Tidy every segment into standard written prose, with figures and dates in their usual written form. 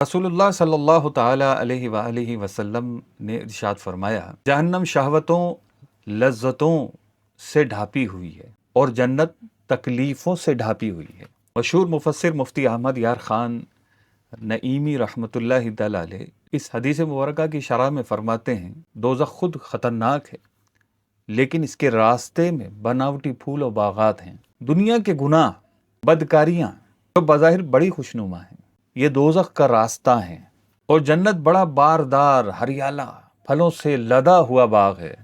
رسولullah صلی اللہ تعالی علیہ وآلہ وسلم نے ارشاد فرمایا، جہنم شہوتوں لذتوں سے ڈھانپی ہوئی ہے اور جنت تکلیفوں سے ڈھانپی ہوئی ہے۔ مشہور مفسر مفتی احمد یار خان نعیمی رحمۃ اللہ تعالی علیہ اس حدیث مبارکہ کی شرح میں فرماتے ہیں، دوزخ خود خطرناک ہے لیکن اس کے راستے میں بناوٹی پھول و باغات ہیں۔ دنیا کے گناہ بدکاریاں جو بظاہر بڑی خوشنما ہیں، یہ دوزخ کا راستہ ہے، اور جنت بڑا باردار ہریالہ پھلوں سے لدا ہوا باغ ہے،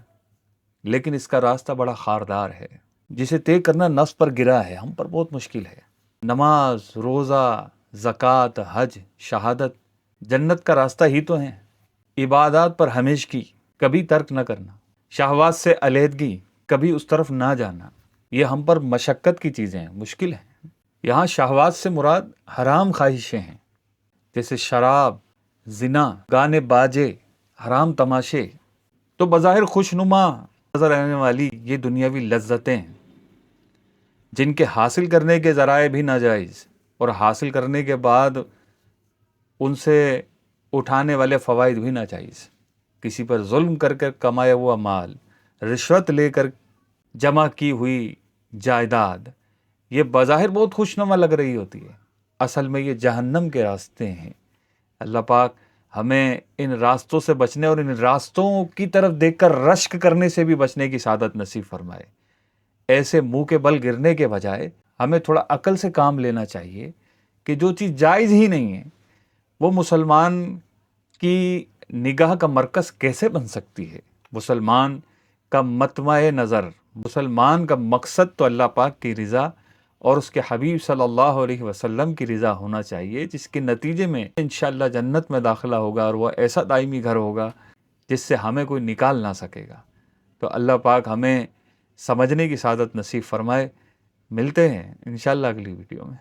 لیکن اس کا راستہ بڑا خاردار ہے جسے طے کرنا نفس پر گرا ہے، ہم پر بہت مشکل ہے۔ نماز، روزہ، زکوٰۃ، حج، شہادت جنت کا راستہ ہی تو ہیں۔ عبادات پر ہمیشگی، کبھی ترک نہ کرنا، شہوات سے علیحدگی، کبھی اس طرف نہ جانا، یہ ہم پر مشقت کی چیزیں ہیں، مشکل ہیں۔ یہاں شہوات سے مراد حرام خواہشیں ہیں، جیسے شراب، زنا، گانے باجے، حرام تماشے۔ تو بظاہر خوشنما نظر آنے والی یہ دنیاوی لذتیں ہیں جن کے حاصل کرنے کے ذرائع بھی ناجائز، اور حاصل کرنے کے بعد ان سے اٹھانے والے فوائد بھی ناجائز، کسی پر ظلم کر کر کمایا ہوا مال، رشوت لے کر جمع کی ہوئی جائیداد، یہ بظاہر بہت خوشنما لگ رہی ہوتی ہے، اصل میں یہ جہنم کے راستے ہیں۔ اللہ پاک ہمیں ان راستوں سے بچنے اور ان راستوں کی طرف دیکھ کر رشک کرنے سے بھی بچنے کی سعادت نصیب فرمائے۔ ایسے منہ کے بل گرنے کے بجائے ہمیں تھوڑا عقل سے کام لینا چاہیے کہ جو چیز جائز ہی نہیں ہے وہ مسلمان کی نگاہ کا مرکز کیسے بن سکتی ہے۔ مسلمان کا مطمع نظر، مسلمان کا مقصد تو اللہ پاک کی رضا اور اس کے حبیب صلی اللہ علیہ وسلم کی رضا ہونا چاہیے، جس کے نتیجے میں انشاءاللہ جنت میں داخلہ ہوگا، اور وہ ایسا دائمی گھر ہوگا جس سے ہمیں کوئی نکال نہ سکے گا۔ تو اللہ پاک ہمیں سمجھنے کی سعادت نصیب فرمائے۔ ملتے ہیں انشاءاللہ اگلی ویڈیو میں۔